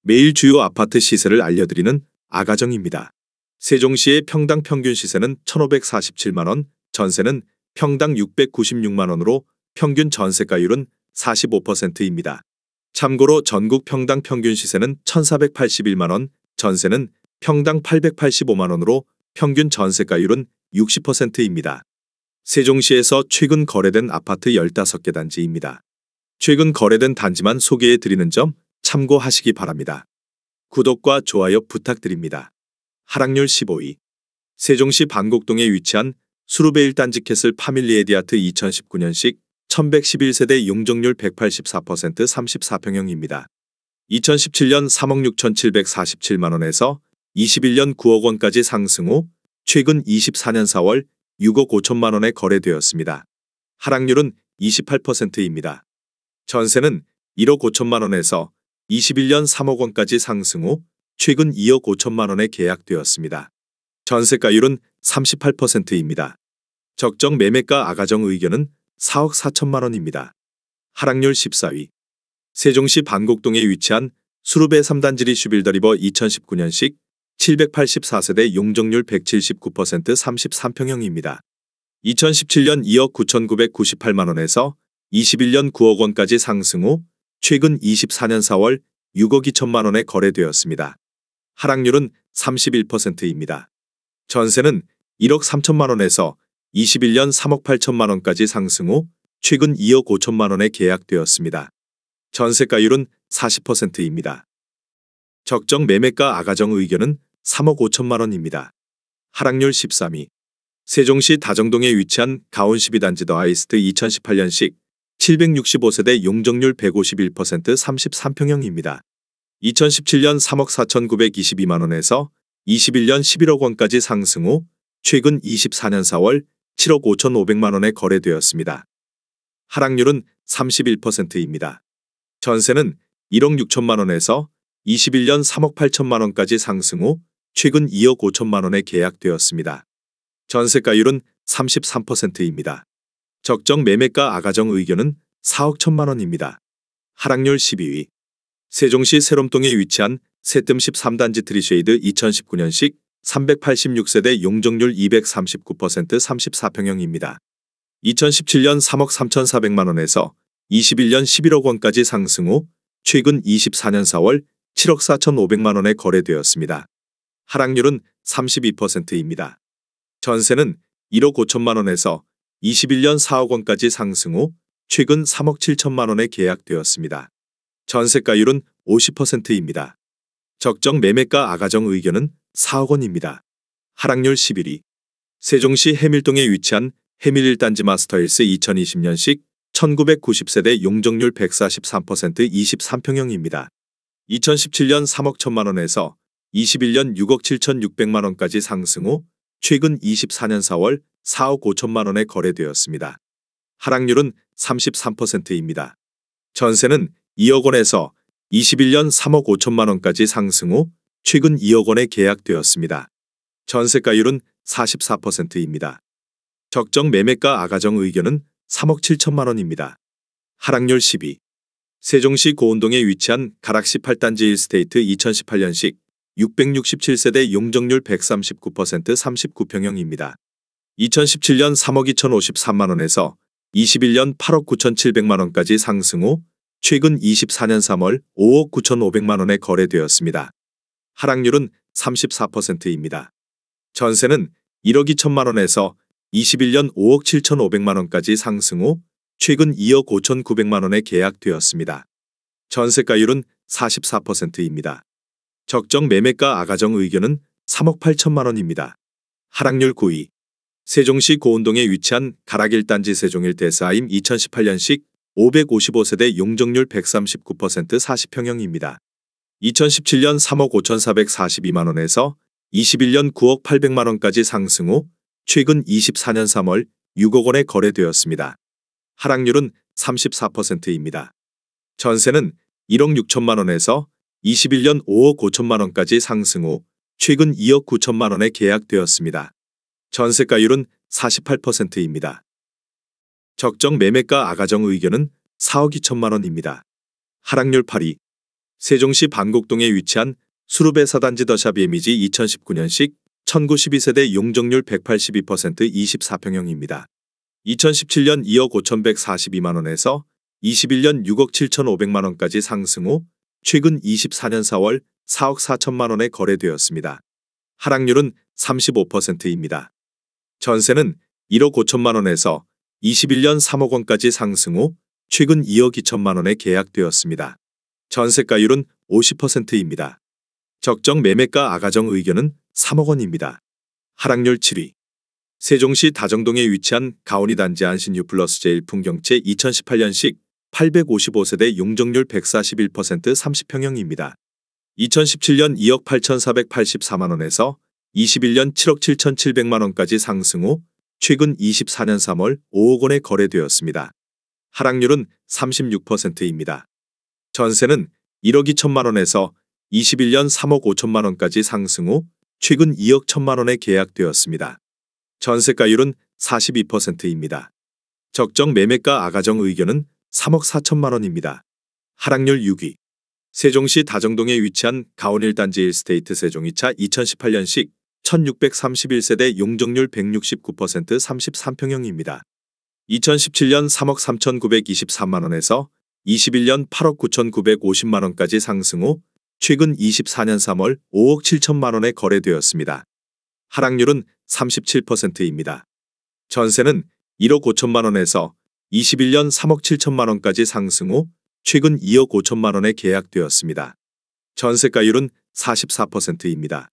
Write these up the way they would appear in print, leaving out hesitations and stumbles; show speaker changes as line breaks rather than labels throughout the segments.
매일 주요 아파트 시세를 알려드리는 아가정입니다. 세종시의 평당 평균 시세는 1,547만 원, 전세는 평당 696만 원으로 평균 전세가율은 45%입니다. 참고로 전국 평당 평균 시세는 1,481만 원, 전세는 평당 885만 원으로 평균 전세가율은 60%입니다. 세종시에서 최근 거래된 아파트 15개 단지입니다. 최근 거래된 단지만 소개해 드리는 점 참고하시기 바랍니다. 구독과 좋아요 부탁드립니다. 하락률 15위. 세종시 반곡동에 위치한 수루베 1단지 캐슬 파밀리 에디아트 2019년식 1111세대 용적률 184% 34평형입니다. 2017년 3억 6,747만 원에서 21년 9억 원까지 상승 후 최근 24년 4월 6억 5천만 원에 거래되었습니다. 하락률은 28%입니다. 전세는 1억 5천만 원에서 21년 3억 원까지 상승 후 최근 2억 5천만 원에 계약되었습니다. 전세가율은 38%입니다. 적정 매매가 아가정 의견은 4억 4천만 원입니다. 하락률 14위. 세종시 반곡동에 위치한 수루베 3단지 리슈빌더리버 2019년식 784세대 용적률 179% 33평형입니다. 2017년 2억 9,998만 원에서 21년 9억 원까지 상승 후 최근 24년 4월 6억 2천만 원에 거래되었습니다. 하락률은 31%입니다. 전세는 1억 3천만 원에서 21년 3억 8천만 원까지 상승 후 최근 2억 5천만 원에 계약되었습니다. 전세가율은 40%입니다. 적정 매매가 아가정 의견은 3억 5천만 원입니다. 하락률 13위. 세종시 다정동에 위치한 가온 12단지 더 아이스트 2018년식 765세대 용적률 151% 33평형입니다. 2017년 3억 4,922만 원에서 21년 11억 원까지 상승 후 최근 24년 4월 7억 5,500만 원에 거래되었습니다. 하락률은 31%입니다. 전세는 1억 6천만 원에서 21년 3억 8천만 원까지 상승 후 최근 2억 5천만 원에 계약되었습니다. 전세가율은 33%입니다. 적정 매매가 아가정 의견은 4억 1천만 원입니다. 하락률 12위. 세종시 세롬동에 위치한 새뜸 13단지 트리쉐이드 2019년식 386세대 용적률 239% 34평형입니다. 2017년 3억 3,400만 원에서 21년 11억 원까지 상승 후 최근 24년 4월 7억 4,500만 원에 거래되었습니다. 하락률은 32%입니다. 전세는 1억 5천만 원에서 21년 4억 원까지 상승 후 최근 3억 7천만 원에 계약되었습니다. 전세가율은 50%입니다. 적정 매매가 아가정 의견은 4억 원입니다. 하락률 11위. 세종시 해밀동에 위치한 해밀 1단지 마스터힐스 2020년식 1990세대 용적률 143% 23평형입니다. 2017년 3억 1천만 원에서 21년 6억 7,600만 원까지 상승 후 최근 24년 4월 4억 5천만 원에 거래되었습니다. 하락률은 33%입니다. 전세는 2억 원에서 21년 3억 5천만 원까지 상승 후 최근 2억 원에 계약되었습니다. 전세가율은 44%입니다. 적정 매매가 아가정 의견은 3억 7천만 원입니다. 하락률 10위. 세종시 고운동에 위치한 가락시 8단지 1스테이트 2018년식 667세대 용적률 139% 39평형입니다. 2017년 3억 2,053만 원에서 21년 8억 9,700만 원까지 상승 후 최근 24년 3월 5억 9,500만 원에 거래되었습니다. 하락률은 34%입니다. 전세는 1억 2천만 원에서 21년 5억 7,500만 원까지 상승 후 최근 2억 5,900만 원에 계약되었습니다. 전세가율은 44%입니다. 적정 매매가 아가정 의견은 3억 8천만 원입니다. 하락률 9위. 세종시 고운동에 위치한 가락 1단지 세종일 데스하임 2018년식 555세대 용적률 139% 40평형입니다. 2017년 3억 5,442만 원에서 21년 9억 800만 원까지 상승 후 최근 24년 3월 6억 원에 거래되었습니다. 하락률은 34%입니다. 전세는 1억 6천만 원에서 21년 5억 5천만 원까지 상승 후 최근 2억 9천만 원에 계약되었습니다. 전세가율은 48%입니다. 적정 매매가 아가정 의견은 4억 2천만 원입니다. 하락률 8위. 세종시 반곡동에 위치한 수루베 사단지 더샵 예미지 2019년식 1912세대 용적률 182% 24평형입니다. 2017년 2억 5,142만원에서 21년 6억 7,500만원까지 상승 후 최근 24년 4월 4억 4천만원에 거래되었습니다. 하락률은 35%입니다. 전세는 1억 5천만원에서 21년 3억 원까지 상승 후 최근 2억 2천만원에 계약되었습니다. 전세가율은 50%입니다. 적정 매매가 아가정 의견은 3억 원입니다. 하락률 7위. 세종시 다정동에 위치한 가온이 단지 안신유 플러스 제일 풍경채 2018년식 855세대 용적률 141% 30평형입니다. 2017년 2억 8,484만원에서 21년 7억 7,700만원까지 상승 후 최근 24년 3월 5억 원에 거래되었습니다. 하락률은 36%입니다. 전세는 1억 2천만원에서 21년 3억 5천만원까지 상승 후 최근 2억 1천만원에 계약되었습니다. 전세가율은 42%입니다. 적정 매매가 아가정 의견은 3억 4천만원입니다. 하락률 6위. 세종시 다정동에 위치한 가온 1단지 1스테이트 세종이차 2018년식 1631세대 용적률 169% 33평형입니다. 2017년 3억 3,923만원에서 21년 8억 9,950만원까지 상승 후 최근 24년 3월 5억 7천만원에 거래되었습니다. 하락률은 37%입니다. 전세는 1억 5천만원에서 21년 3억 7천만원까지 상승 후 최근 2억 5천만원에 계약되었습니다. 전세가율은 44%입니다.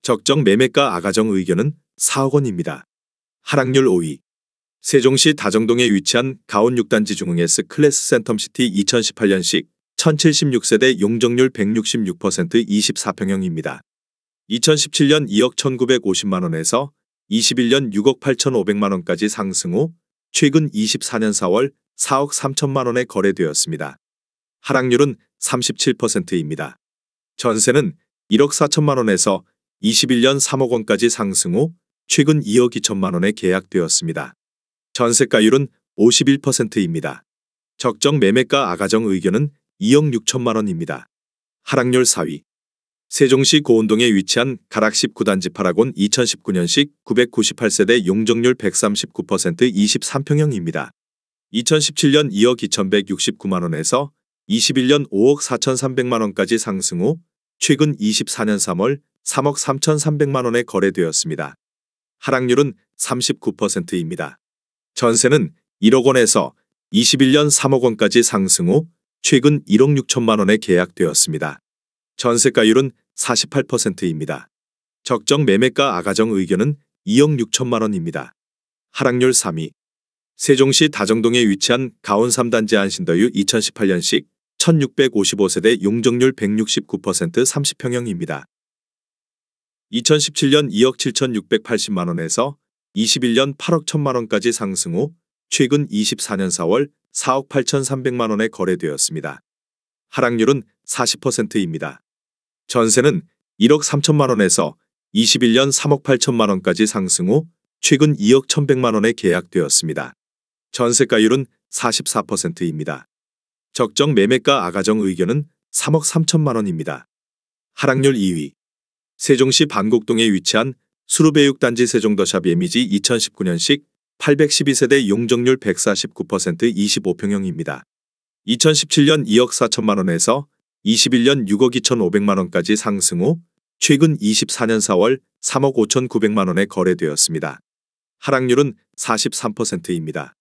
적정 매매가 아가정 의견은 4억 원입니다. 하락률 5위. 세종시 다정동에 위치한 가온 6단지 중흥 S클래스 센텀시티 2018년식 1076세대 용적률 166% 24평형입니다. 2017년 2억 1,950만원에서 21년 6억 8,500만원까지 상승 후 최근 24년 4월 4억 3천만원에 거래되었습니다. 하락률은 37%입니다. 전세는 1억 4천만원에서 21년 3억 원까지 상승 후 최근 2억 2천만원에 계약되었습니다. 전세가율은 51%입니다. 적정 매매가 아가정 의견은 2억 6천만원입니다. 하락률 4위. 세종시 고운동에 위치한 가락 19단지 파라곤 2019년식 998세대 용적률 139% 23평형입니다. 2017년 2억 2,169만원에서 21년 5억 4,300만원까지 상승 후 최근 24년 3월 3억 3,300만원에 거래되었습니다. 하락률은 39%입니다. 전세는 1억 원에서 21년 3억 원까지 상승 후 최근 1억 6천만원에 계약되었습니다. 전세가율은 48%입니다. 적정 매매가 아가정 의견은 2억 6천만원입니다. 하락률 3위. 세종시 다정동에 위치한 가온 3단지 안신더유 2018년식 1655세대 용적률 169% 30평형입니다. 2017년 2억 7,680만원에서 21년 8억 1천만원까지 상승 후 최근 24년 4월 4억 8,300만원에 거래되었습니다. 하락률은 40%입니다. 전세는 1억 3천만원에서 21년 3억 8천만원까지 상승 후 최근 2억 1,100만원에 계약되었습니다. 전세가율은 44%입니다. 적정 매매가 아가정 의견은 3억 3천만원입니다. 하락률 2위. 세종시 반곡동에 위치한 수루베 6단지 세종더샵 예미지 2019년식 812세대 용적률 149% 25평형입니다. 2017년 2억 4천만원에서 21년 6억 2,500만원까지 상승 후 최근 24년 4월 3억 5,900만원에 거래되었습니다. 하락률은 43%입니다.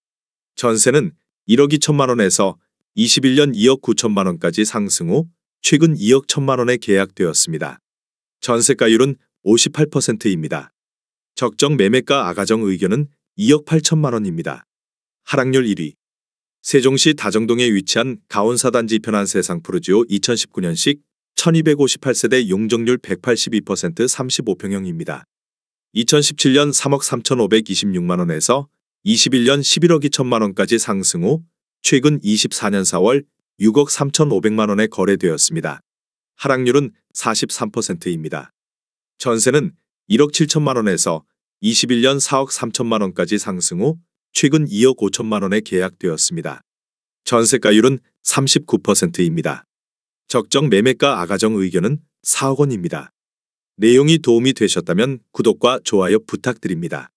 전세는 1억 2천만원에서 21년 2억 9천만원까지 상승 후 최근 2억 1천만원에 계약되었습니다. 전세가율은 58%입니다. 적정 매매가 아가정 의견은 2억 8천만원입니다. 하락률 1위. 세종시 다정동에 위치한 가온 4단지 편한 세상 푸르지오 2019년식 1258세대 용적률 182% 35평형입니다. 2017년 3억 3,526만원에서 21년 11억 2천만원까지 상승 후 최근 24년 4월 6억 3,500만원에 거래되었습니다. 하락률은 43%입니다. 전세는 1억 7천만원에서 21년 4억 3천만원까지 상승 후 최근 2억 5천만원에 계약되었습니다. 전세가율은 39%입니다. 적정 매매가 아가정 의견은 4억 원입니다. 내용이 도움이 되셨다면 구독과 좋아요 부탁드립니다.